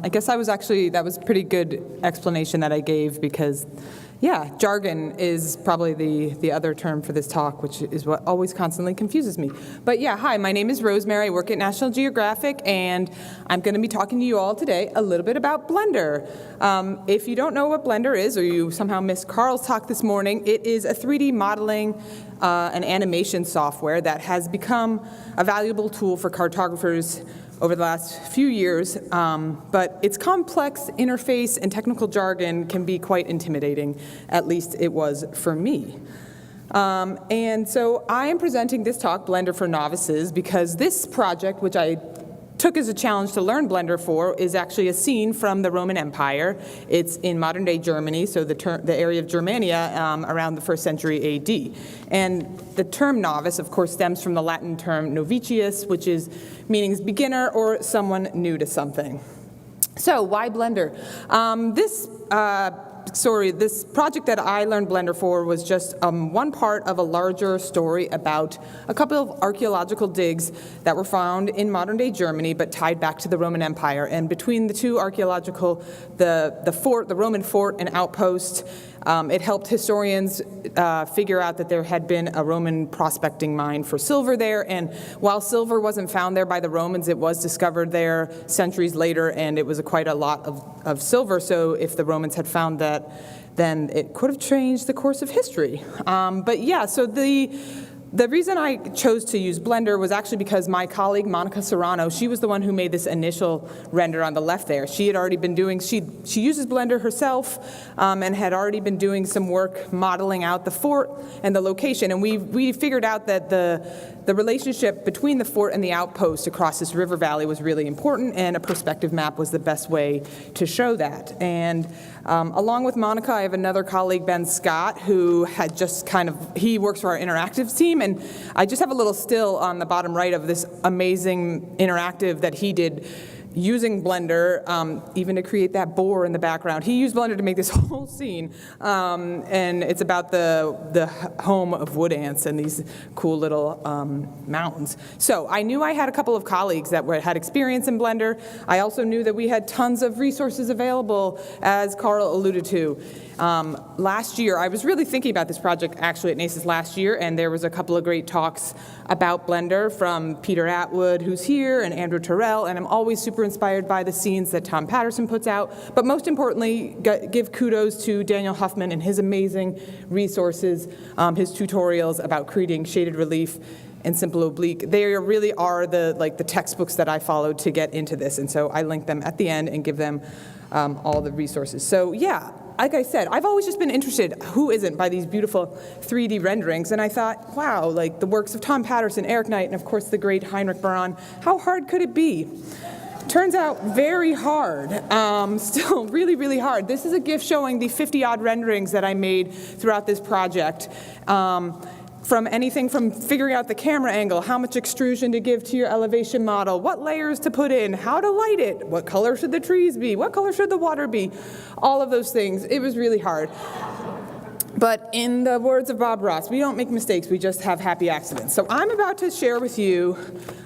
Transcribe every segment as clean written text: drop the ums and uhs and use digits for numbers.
I guess that was a pretty good explanation that I gave, because yeah, jargon is probably the other term for this talk, which is what always constantly confuses me. But yeah, hi, my name is Rosemary. I work at National Geographic, and I'm going to be talking to you all today a little bit about Blender. If you don't know what Blender is, or you somehow missed Carl's talk this morning, it is a 3D modeling and animation software that has become a valuable tool for cartographers over the last few years, but its complex interface and technical jargon can be quite intimidating. At least it was for me. And so I am presenting this talk, Blender for Novices, because this project, which I took as a challenge to learn Blender for, is actually a scene from the Roman Empire. It's in modern-day Germany, so the area of Germania around the 1st century AD. And the term novice, of course, stems from the Latin term novicius, which means beginner or someone new to something. So why Blender? This project that I learned Blender for was just one part of a larger story about a couple of archaeological digs that were found in modern-day Germany, but tied back to the Roman Empire. And between the two archaeological, the Roman fort and outpost, it helped historians figure out that there had been a Roman prospecting mine for silver there, and while silver wasn't found there by the Romans, it was discovered there centuries later, and it was quite a lot of silver, so if the Romans had found that, then it could have changed the course of history. But yeah, so the reason I chose to use Blender was actually because my colleague, Monica Serrano, she was the one who made this initial render on the left there. She had already been doing, she uses Blender herself and had already been doing some work modeling out the fort and the location. And we figured out that the relationship between the fort and the outpost across this river valley was really important, and a perspective map was the best way to show that. And along with Monica, I have another colleague, Ben Scott, who had just he works for our interactive team, and I just have a little still on the bottom right of this amazing interactive that he did using Blender, even to create that boar in the background. He used Blender to make this whole scene, and it's about the home of wood ants and these cool little mountains. So I knew I had a couple of colleagues that had experience in Blender. I also knew that we had tons of resources available, as Carl alluded to. Last year, I was really thinking about this project actually at NACIS last year, and there was a couple of great talks about Blender from Peter Atwood, who's here, and Andrew Terrell, and I'm always super inspired by the scenes that Tom Patterson puts out, but most importantly, give kudos to Daniel Huffman and his amazing resources, his tutorials about creating shaded relief and simple oblique. They really are the textbooks that I followed to get into this, and so I link them at the end and give them all the resources. So yeah, like I said, I've always just been interested, who isn't, by these beautiful 3D renderings, and I thought, wow, like the works of Tom Patterson, Eric Knight, and of course the great Heinrich Baron, how hard could it be? Turns out very hard, still really, really hard. This is a GIF showing the 50-odd renderings that I made throughout this project. From anything from figuring out the camera angle, how much extrusion to give to your elevation model, what layers to put in, how to light it, what color should the trees be, what color should the water be, all of those things. It was really hard. But in the words of Bob Ross, we don't make mistakes, we just have happy accidents. So I'm about to share with you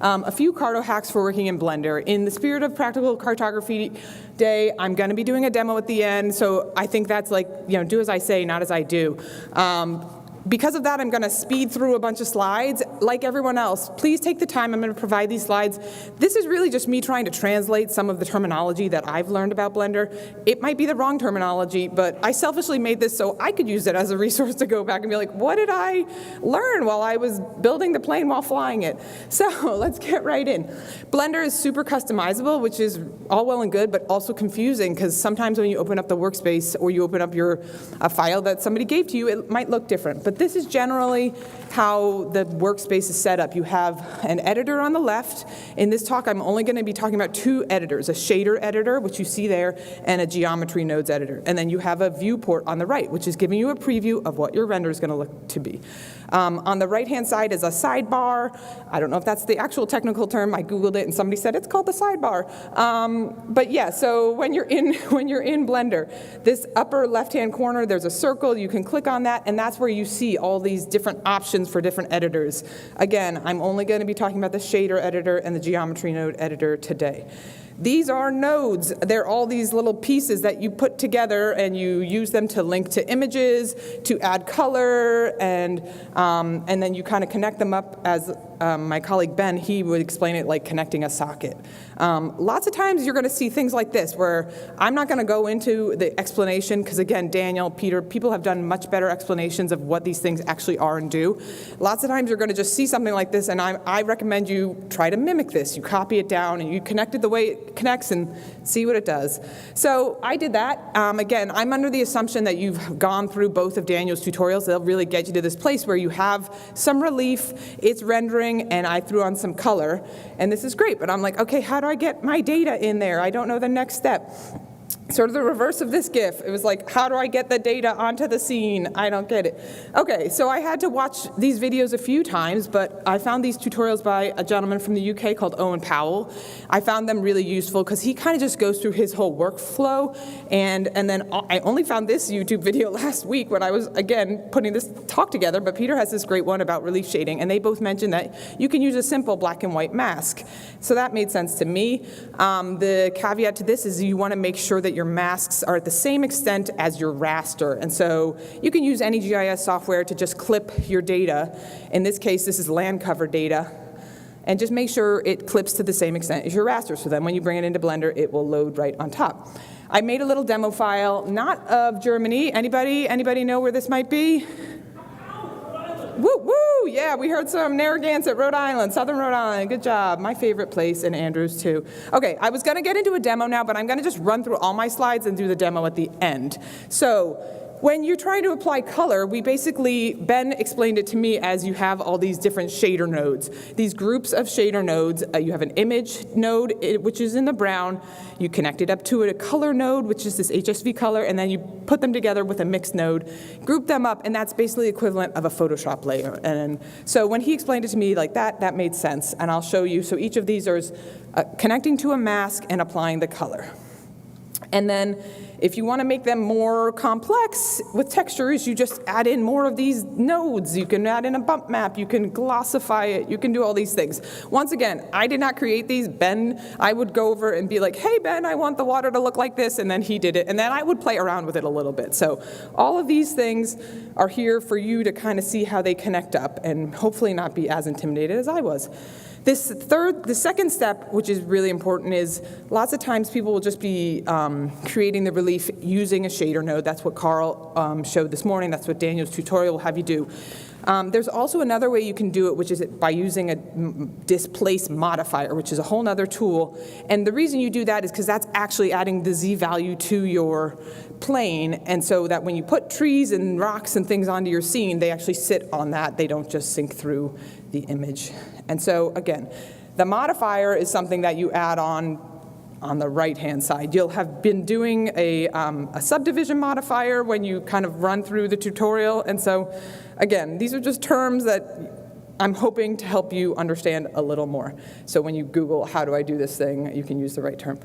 a few carto hacks for working in Blender. In the spirit of Practical Cartography Day, I'm going to be doing a demo at the end, so I think that's do as I say, not as I do. Because of that, I'm going to speed through a bunch of slides. Like everyone else, please take the time. I'm going to provide these slides. This is really just me trying to translate some of the terminology that I've learned about Blender. It might be the wrong terminology, but I selfishly made this so I could use it as a resource to go back and be like, what did I learn while I was building the plane while flying it? So let's get right in. Blender is super customizable, which is all well and good, but also confusing, because sometimes when you open up the workspace or you open up a file that somebody gave to you, it might look different. But this is generally how the workspace is set up. You have an editor on the left. In this talk, I'm only going to be talking about two editors, a shader editor, which you see there, and a geometry nodes editor. And then you have a viewport on the right, which is giving you a preview of what your render is going to look to be. On the right-hand side is a sidebar. I don't know if that's the actual technical term. I Googled it, and somebody said it's called the sidebar. But yeah, so when you're in Blender, this upper left-hand corner, there's a circle. You can click on that, and that's where you see all these different options for different editors. Again, I'm only going to be talking about the shader editor and the geometry node editor today. These are nodes. They're all these little pieces that you put together and you use them to link to images, to add color, and then you kind of connect them up as my colleague Ben, he would explain it like connecting a socket. Lots of times you're going to see things like this where I'm not going to go into the explanation because, again, Daniel, Peter, people have done much better explanations of what these things actually are and do. Lots of times you're going to just see something like this, and I recommend you try to mimic this. You copy it down and you connect it the way it connects and see what it does. So I did that. Again, I'm under the assumption that you've gone through both of Daniel's tutorials. They'll really get you to this place where you have some relief, it's rendering, and I threw on some color, and this is great. But I'm like, okay, how do I get my data in there? I don't know the next step. Sort of the reverse of this GIF. It was like, how do I get the data onto the scene? I don't get it. Okay, so I had to watch these videos a few times, but I found these tutorials by a gentleman from the UK called Owen Powell. I found them really useful because he kind of just goes through his whole workflow, and then I only found this YouTube video last week when I was, again, putting this talk together, but Peter has this great one about relief shading, and they both mentioned that you can use a simple black and white mask. So that made sense to me. The caveat to this is you want to make sure that your masks are at the same extent as your raster. And so you can use any GIS software to just clip your data. In this case, this is land cover data. And just make sure it clips to the same extent as your raster. So then when you bring it into Blender, it will load right on top. I made a little demo file, not of Germany. Anybody know where this might be? Woo, woo, yeah, we heard some Narragansett, Rhode Island, Southern Rhode Island, good job. My favorite place, and Andrews too. Okay, I was gonna get into a demo now, but I'm gonna just run through all my slides and do the demo at the end. So, when you're trying to apply color, we basically, Ben explained it to me as you have all these different shader nodes. These groups of shader nodes, you have an image node, which is in the brown, you connect it up to a color node, which is this HSV color, and then you put them together with a mixed node, group them up, and that's basically equivalent of a Photoshop layer. And so when he explained it to me like that, that made sense, and I'll show you. So each of these is connecting to a mask and applying the color. And then if you want to make them more complex with textures, you just add in more of these nodes. You can add in a bump map, you can glossify it, you can do all these things. Once again, I did not create these. Ben, I would go over and be like, hey Ben, I want the water to look like this, and then he did it, and then I would play around with it a little bit. So all of these things are here for you to kind of see how they connect up and hopefully not be as intimidated as I was. The second step, which is really important, is lots of times people will just be creating the relief using a shader node. That's what Carl showed this morning. That's what Daniel's tutorial will have you do. There's also another way you can do it, which is by using a displace modifier, which is a whole other tool. And the reason you do that is because that's actually adding the Z value to your plane, and so that when you put trees and rocks and things onto your scene, they actually sit on that. They don't just sink through the image. And so, again, the modifier is something that you add on the right-hand side. You'll have been doing a subdivision modifier when you kind of run through the tutorial. And so, again, these are just terms that I'm hoping to help you understand a little more. So when you Google, how do I do this thing, you can use the right term.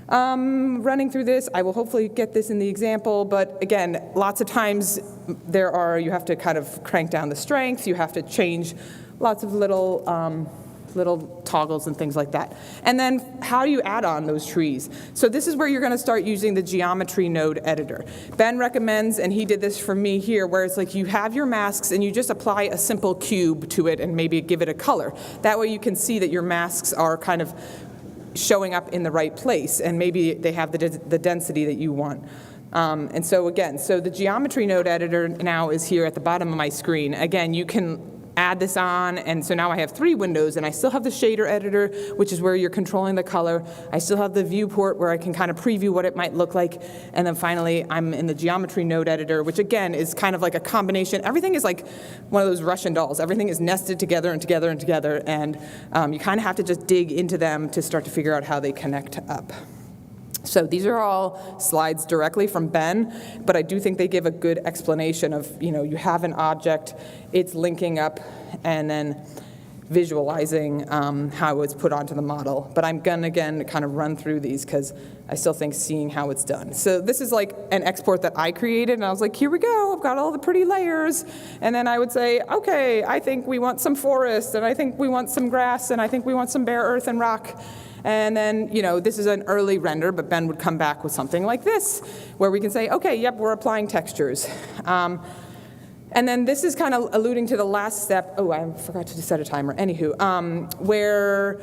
Running through this, I will hopefully get this in the example, but again, lots of times you have to kind of crank down the strength, you have to change lots of little toggles and things like that. And then how do you add on those trees? So this is where you're going to start using the geometry node editor. Ben recommends, and he did this for me here, where it's like you have your masks and you just apply a simple cube to it and maybe give it a color. That way you can see that your masks are kind of showing up in the right place, and maybe they have the density that you want. And so again, so the geometry node editor now is here at the bottom of my screen. Again, you can add this on, and so now I have 3 windows, and I still have the shader editor, which is where you're controlling the color. I still have the viewport where I can kind of preview what it might look like, and then finally I'm in the geometry node editor, which again is kind of like a combination. Everything is like one of those Russian dolls. Everything is nested together and together and together, and you kind of have to just dig into them to start to figure out how they connect up. So these are all slides directly from Ben, but I do think they give a good explanation of, you have an object, it's linking up, and then visualizing how it's put onto the model. But I'm going to, again, kind of run through these because I still think seeing how it's done. So this is like an export that I created, and I was like, here we go, I've got all the pretty layers. And then I would say, okay, I think we want some forest, and I think we want some grass, and I think we want some bare earth and rock. And then, this is an early render, but Ben would come back with something like this, where we can say, okay, yep, we're applying textures. And then this is kind of alluding to the last step. Oh, I forgot to set a timer. Anywho, where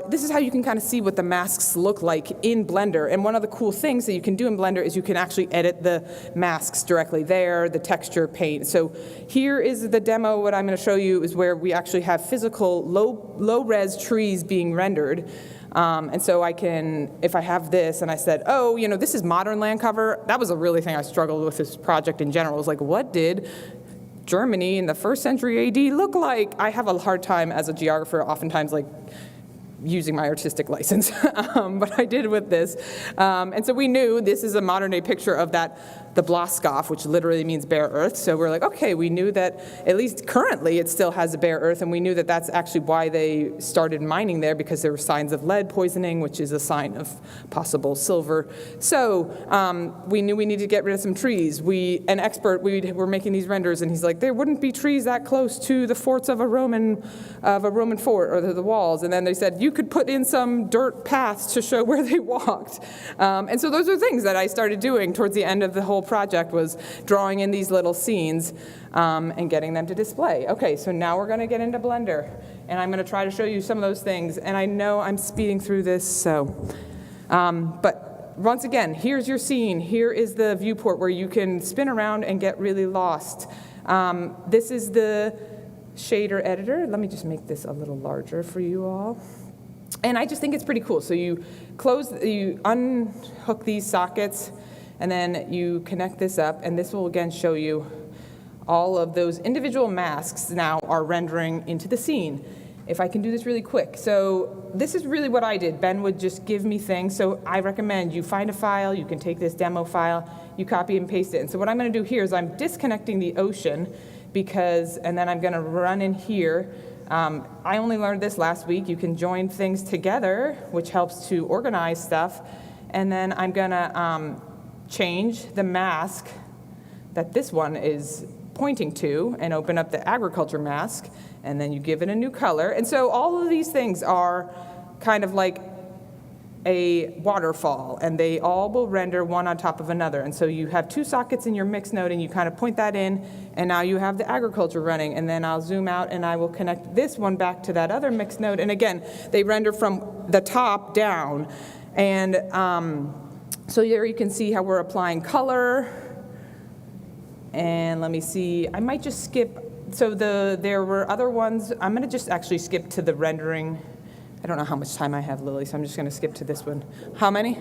this is how you can kind of see what the masks look like in Blender. And one of the cool things that you can do in Blender is you can actually edit the masks directly there, the texture paint. So here is the demo. What I'm going to show you is where we actually have physical low-res trees being rendered. And so I can, if I have this and I said, oh, this is modern land cover, that was a really thing I struggled with this project in general. It was like, what did Germany in the 1st century AD look like? I have a hard time as a geographer, oftentimes like using my artistic license, but I did with this. And so we knew this is a modern day picture of the Blaskoff, which literally means bare earth. So we're like, okay, we knew that at least currently it still has a bare earth, and we knew that that's actually why they started mining there, because there were signs of lead poisoning, which is a sign of possible silver. So we knew we needed to get rid of some trees. An expert, we were making these renders, and he's like, there wouldn't be trees that close to the forts of a Roman fort or the walls. And then they said, you could put in some dirt paths to show where they walked. And so those are things that I started doing towards the end of the whole project, was drawing in these little scenes and getting them to display. Okay, so now we're going to get into Blender, and I'm going to try to show you some of those things. And I know I'm speeding through this, so, but once again, here's your scene. Here is the viewport where you can spin around and get really lost. This is the shader editor. Let me just make this a little larger for you all. And I just think it's pretty cool. So you unhook these sockets, and then you connect this up, and this will again show you all of those individual masks now are rendering into the scene. If I can do this really quick. So this is really what I did. Ben would just give me things. So I recommend you find a file, you can take this demo file, you copy and paste it. And so what I'm going to do here is I'm disconnecting the ocean, and then I'm going to run in here. I only learned this last week. You can join things together, which helps to organize stuff. And then I'm going to change the mask that this one is pointing to and open up the agriculture mask, and then you give it a new color. And so all of these things are kind of like a waterfall, and they all will render one on top of another. And so you have two sockets in your mix node, and you kind of point that in, and now you have the agriculture running. And then I'll zoom out, and I will connect this one back to that other mix node. And again, they render from the top down. And so here you can see how we're applying color. And let me see, I might just skip. So there were other ones. I'm going to just actually skip to the rendering. I don't know how much time I have, Lily, so I'm just going to skip to this one. How many?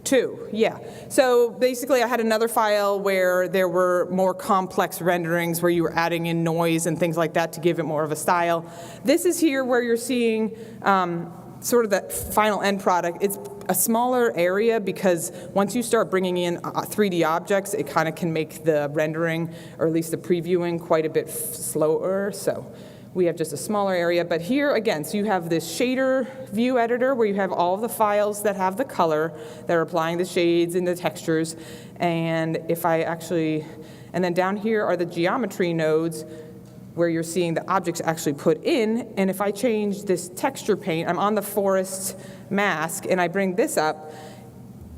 2, yeah. So basically I had another file where there were more complex renderings where you were adding in noise and things like that to give it more of a style. This is here where you're seeing sort of the final end product. It's a smaller area because once you start bringing in 3D objects, it kind of can make the rendering, or at least the previewing, quite a bit slower. So we have just a smaller area. But here again, so you have this shader view editor where you have all of the files that have the color, that are applying the shades and the textures. And if I actually, and then down here are the geometry nodes where you're seeing the objects actually put in. And if I change this texture paint, I'm on the forest mask, and I bring this up,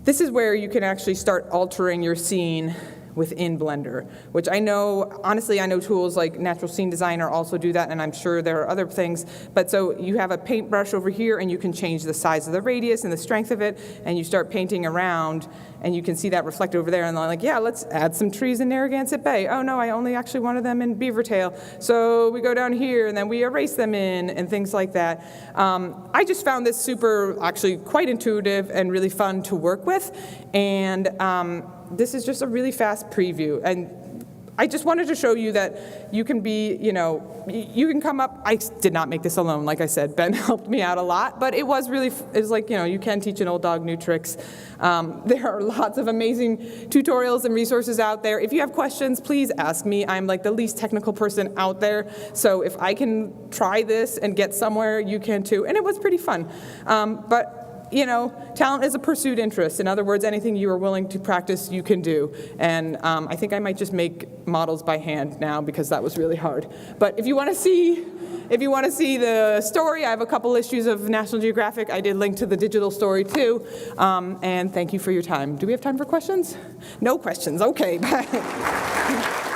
this is where you can actually start altering your scene within Blender, which I know, honestly, I know tools like Natural Scene Designer also do that, and I'm sure there are other things. But so you have a paintbrush over here, and you can change the size of the radius and the strength of it, and you start painting around, and you can see that reflected over there, and they're like, yeah, let's add some trees in Narragansett Bay. Oh no, I only actually wanted them in Beavertail. So we go down here, and then we erase them in, and things like that. I just found this actually quite intuitive and really fun to work with, and this is just a really fast preview. And I just wanted to show you that you can be, you can come up. I did not make this alone. Like I said, Ben helped me out a lot, but it was like, you can teach an old dog new tricks. There are lots of amazing tutorials and resources out there. If you have questions, please ask me. I'm like the least technical person out there. So if I can try this and get somewhere, you can too. And it was pretty fun. But talent is a pursued interest. In other words, anything you are willing to practice, you can do. And I think I might just make models by hand now because that was really hard. But if you want to see If you want to see the story, I have a couple issues of National Geographic. I did link to the digital story too. And thank you for your time. Do we have time for questions? No questions. Okay. Bye.